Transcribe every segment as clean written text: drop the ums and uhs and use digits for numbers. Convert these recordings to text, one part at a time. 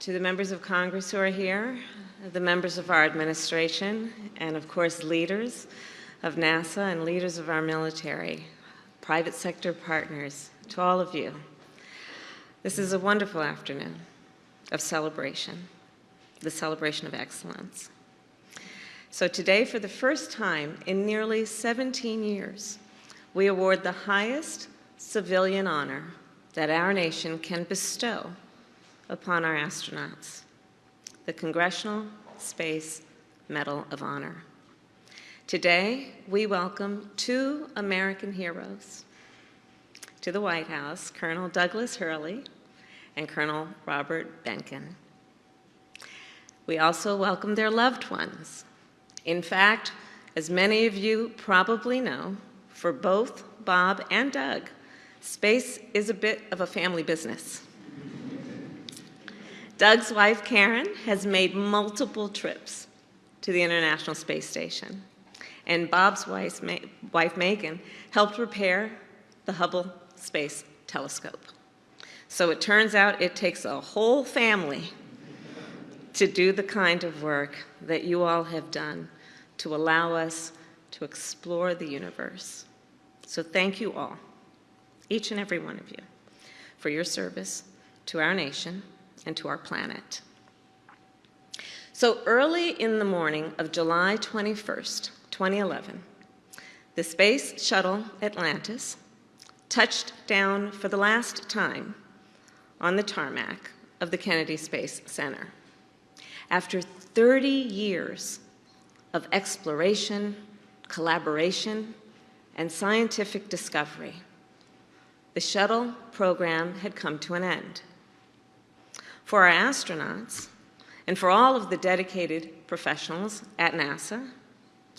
to the members of Congress who are here, the members of our administration, and of course leaders of NASA and leaders of our military, private sector partners, to all of you. This is a wonderful afternoon of celebration, the celebration of excellence. So today, for the first time in nearly 17 years, we award the highest civilian honor that our nation can bestow upon our astronauts, the Congressional Space Medal of Honor. Today, we welcome two American heroes to the White House, Colonel Douglas Hurley and Colonel Robert Benken. We also welcome their loved ones. In fact, as many of you probably know, for both Bob and Doug, space is a bit of a family business. Doug's wife, Karen, has made multiple trips to the International Space Station, and Bob's wife, Megan, helped repair the Hubble Space Telescope. So it turns out it takes a whole family to do the kind of work that you all have done to allow us to explore the universe. So thank you all, each and every one of you, for your service to our nation and to our planet. So early in the morning of July 21st, 2011, the Space Shuttle Atlantis touched down for the last time on the tarmac of the Kennedy Space Center. After 30 years of exploration, collaboration, and scientific discovery, the shuttle program had come to an end. For our astronauts, and for all of the dedicated professionals at NASA,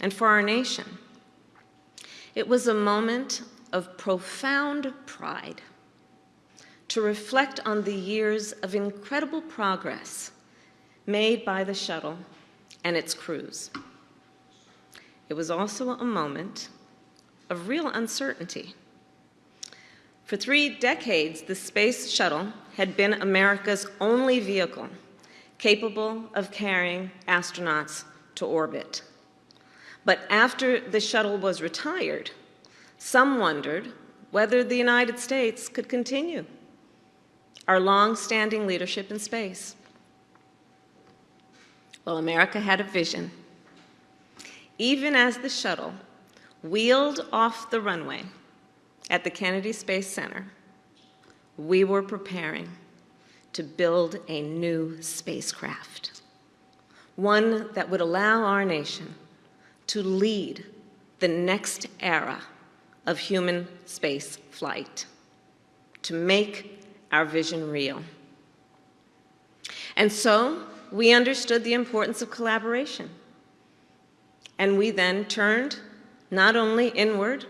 and for our nation, it was a moment of profound pride to reflect on the years of incredible progress made by the shuttle and its crews. It was also a moment of real uncertainty. For 3 decades, the Space Shuttle had been America's only vehicle capable of carrying astronauts to orbit. But after the shuttle was retired, some wondered whether the United States could continue our long-standing leadership in space. Well, America had a vision. Even as the shuttle wheeled off the runway at the Kennedy Space Center, we were preparing to build a new spacecraft, one that would allow our nation to lead the next era of human space flight, to make our vision real. And so we understood the importance of collaboration. And we then turned not only inward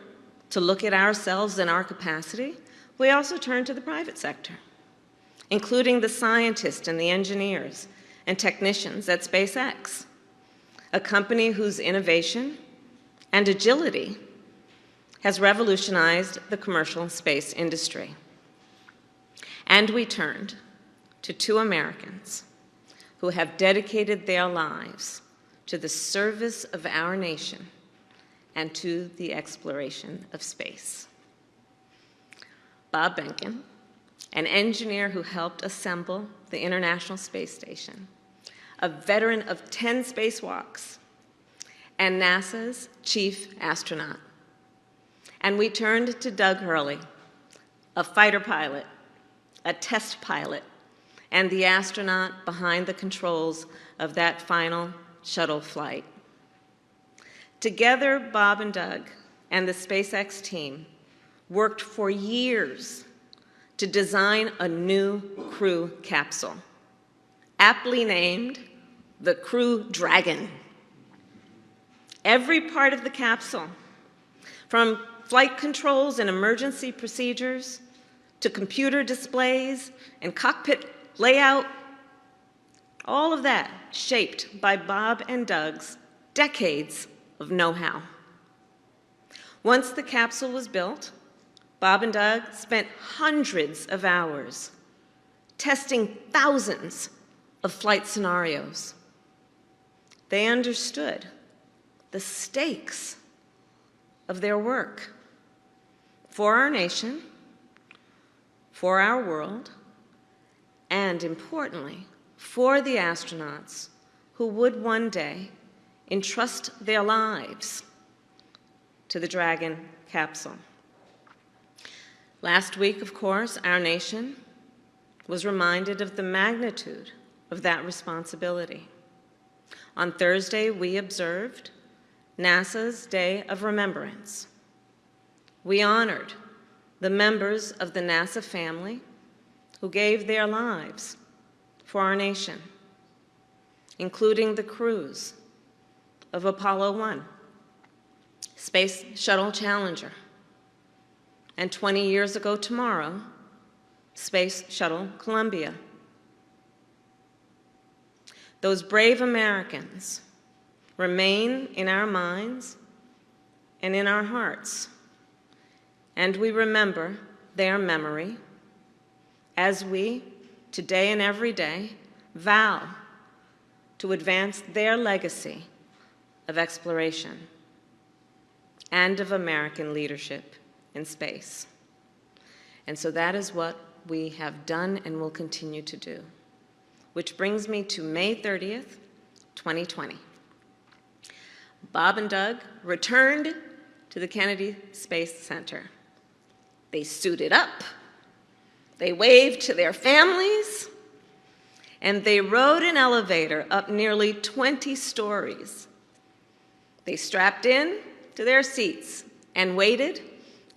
to look at ourselves and our capacity, we also turned to the private sector, including the scientists and the engineers and technicians at SpaceX, a company whose innovation and agility has revolutionized the commercial space industry. And we turned to two Americans who have dedicated their lives to the service of our nation and to the exploration of space. Bob Benken, an engineer who helped assemble the International Space Station, a veteran of 10 spacewalks, and NASA's chief astronaut. And we turned to Doug Hurley, a fighter pilot, a test pilot, and the astronaut behind the controls of that final shuttle flight. Together, Bob and Doug and the SpaceX team worked for years to design a new Crew capsule, aptly named the Crew Dragon. Every part of the capsule, from flight controls and emergency procedures to computer displays and cockpit layout, all of that shaped by Bob and Doug's decades of know-how. Once the capsule was built, Bob and Doug spent hundreds of hours testing thousands of flight scenarios. They understood the stakes of their work for our nation, for our world, and importantly, for the astronauts who would one day entrust their lives to the Dragon capsule. Last week, of course, our nation was reminded of the magnitude of that responsibility. On Thursday, we observed NASA's Day of Remembrance. We honored the members of the NASA family who gave their lives for our nation, including the crews of Apollo 1, Space Shuttle Challenger, and 20 years ago tomorrow, Space Shuttle Columbia. Those brave Americans remain in our minds and in our hearts, and we remember their memory as we, today and every day, vow to advance their legacy of exploration and of American leadership in space. And so that is what we have done and will continue to do. Which brings me to May 30th, 2020. Bob and Doug returned to the Kennedy Space Center. They suited up, they waved to their families, and they rode an elevator up nearly 20 stories. They strapped in to their seats and waited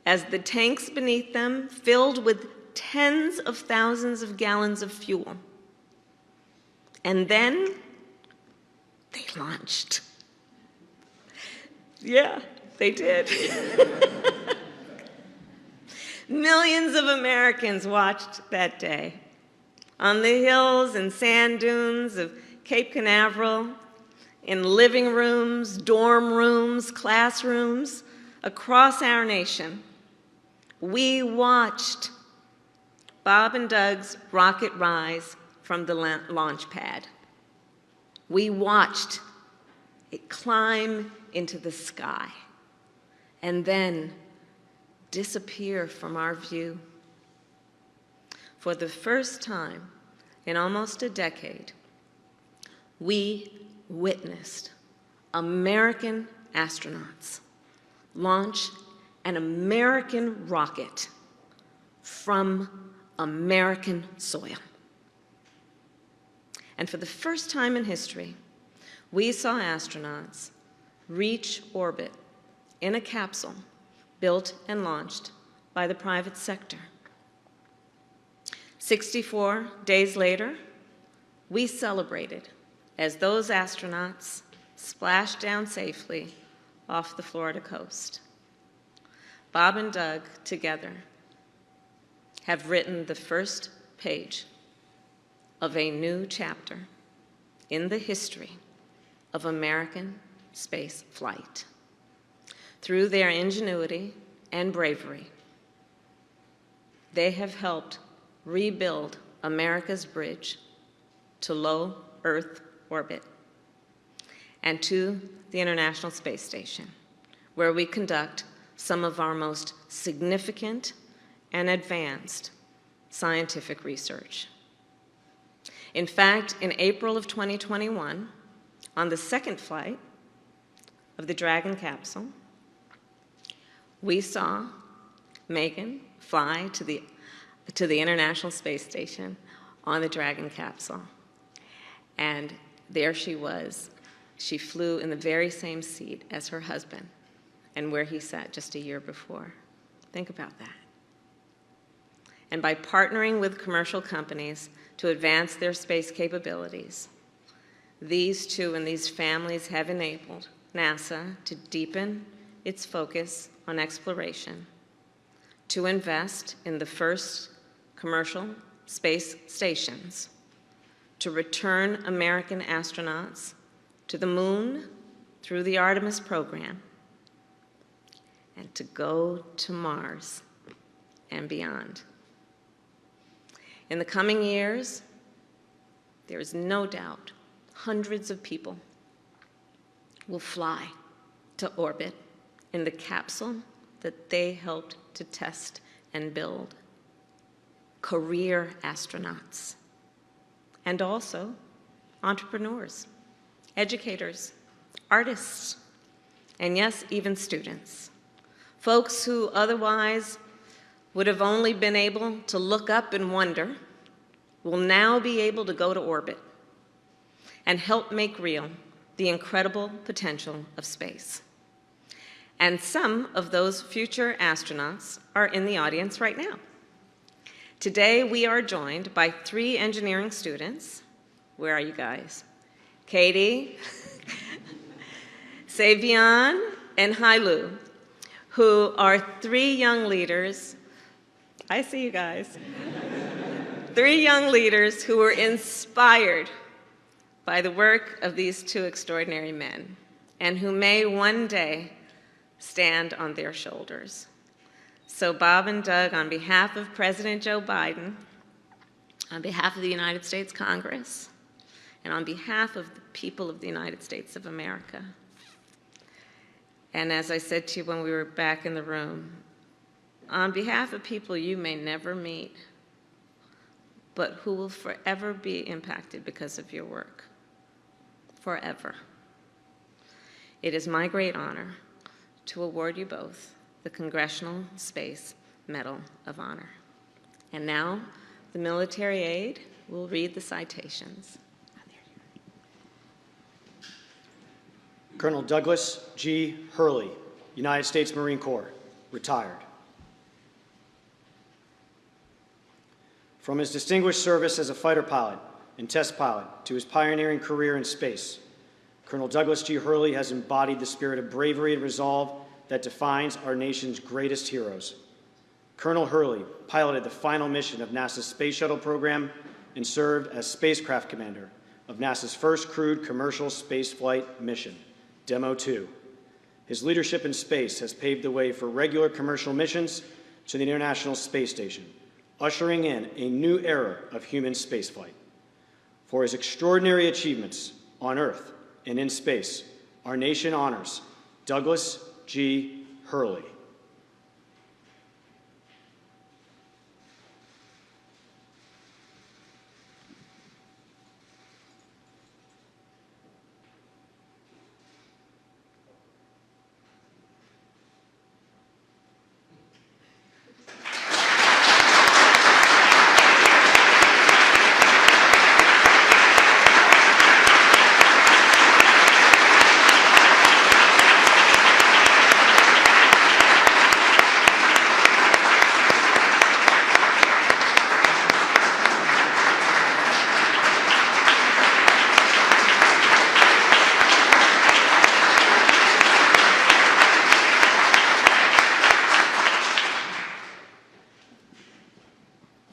as the tanks beneath them filled with tens of thousands of gallons of fuel. And then they launched. Yeah, they did. Millions of Americans watched that day on the hills and sand dunes of Cape Canaveral, in living rooms, dorm rooms, classrooms, across our nation. We watched Bob and Doug's rocket rise from the launch pad. We watched it climb into the sky and then disappear from our view. For the first time in almost a decade, we witnessed American astronauts launch an American rocket from American soil. And for the first time in history, we saw astronauts reach orbit in a capsule built and launched by the private sector. 64 days later, we celebrated as those astronauts splashed down safely off the Florida coast. Bob and Doug, together, have written the first page of a new chapter in the history of American space flight. Through their ingenuity and bravery, they have helped rebuild America's bridge to low Earth orbit and to the International Space Station, where we conduct some of our most significant and advanced scientific research. In fact, in April of 2021, on the second flight of the Dragon capsule, we saw Megan fly to the International Space Station on the Dragon capsule. And there she was. She flew in the very same seat as her husband and where he sat just a year before. Think about that. And by partnering with commercial companies to advance their space capabilities, these two and these families have enabled NASA to deepen its focus on exploration, to invest in the first commercial space stations, to return American astronauts to the moon through the Artemis program, and to go to Mars and beyond. In the coming years, there is no doubt hundreds of people will fly to orbit in the capsule that they helped to test and build. Career astronauts, and also entrepreneurs, educators, artists, and yes, even students. Folks who otherwise would have only been able to look up and wonder will now be able to go to orbit and help make real the incredible potential of space. And some of those future astronauts are in the audience right now. Today, we are joined by 3 engineering students. Where are you guys? Katie, Savion, and Hailu, who are 3 young leaders. I see you guys. 3 young leaders who were inspired by the work of these 2 extraordinary men, and who may one day stand on their shoulders. So Bob and Doug, on behalf of President Joe Biden, on behalf of the United States Congress, and on behalf of the people of the United States of America, and as I said to you when we were back in the room, on behalf of people you may never meet, but who will forever be impacted because of your work, forever. It is my great honor to award you both the Congressional Space Medal of Honor. And now, the military aide will read the citations. Colonel Douglas G. Hurley, United States Marine Corps, retired. From his distinguished service as a fighter pilot and test pilot to his pioneering career in space, Colonel Douglas G. Hurley has embodied the spirit of bravery and resolve that defines our nation's greatest heroes. Colonel Hurley piloted the final mission of NASA's Space Shuttle program and served as spacecraft commander of NASA's first crewed commercial spaceflight mission, Demo 2. His leadership in space has paved the way for regular commercial missions to the International Space Station, ushering in a new era of human spaceflight. For his extraordinary achievements on Earth and in space, our nation honors Douglas G. Hurley.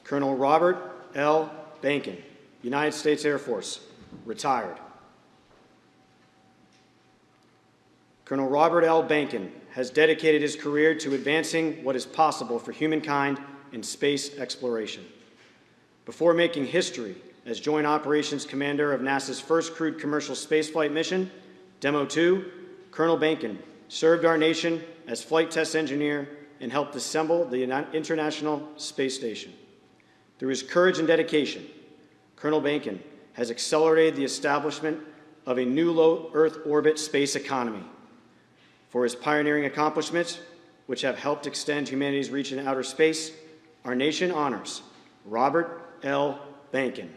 Colonel Robert L. Bankin, United States Air Force, retired. Colonel Robert L. Bankin has dedicated his career to advancing what is possible for humankind in space exploration. Before making history as Joint Operations Commander of NASA's first crewed commercial spaceflight mission, Demo 2, Colonel Bankin served our nation as flight test engineer and helped assemble the International Space Station. Through his courage and dedication, Colonel Bankin has accelerated the establishment of a new low Earth orbit space economy. For his pioneering accomplishments, which have helped extend humanity's reach in outer space, our nation honors Robert L. Bankin.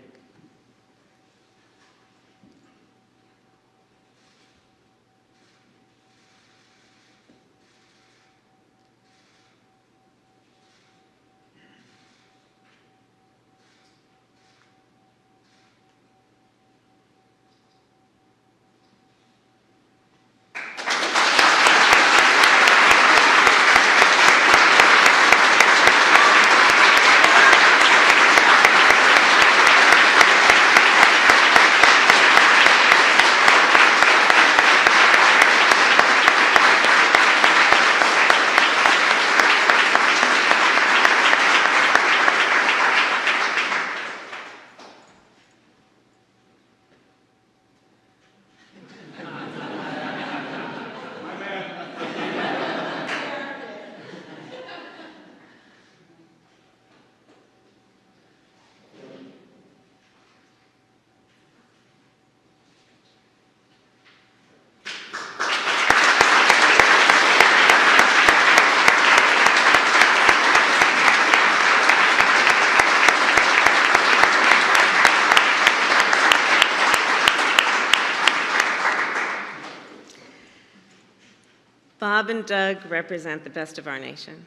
Bob and Doug represent the best of our nation.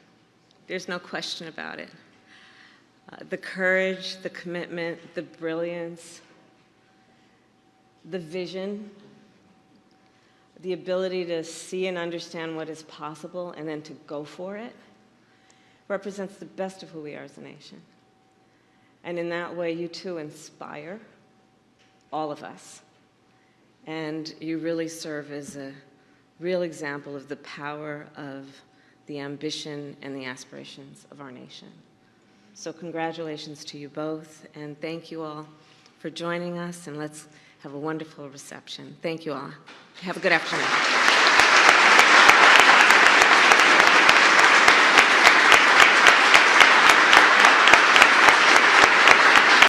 There's no question about it. The courage, the commitment, the brilliance, the vision, the ability to see and understand what is possible and then to go for it represents the best of who we are as a nation. And in that way, you too inspire all of us. And you really serve as a real example of the power of the ambition and the aspirations of our nation. So congratulations to you both, and thank you all for joining us, and let's have a wonderful reception. Thank you all. Have a good afternoon.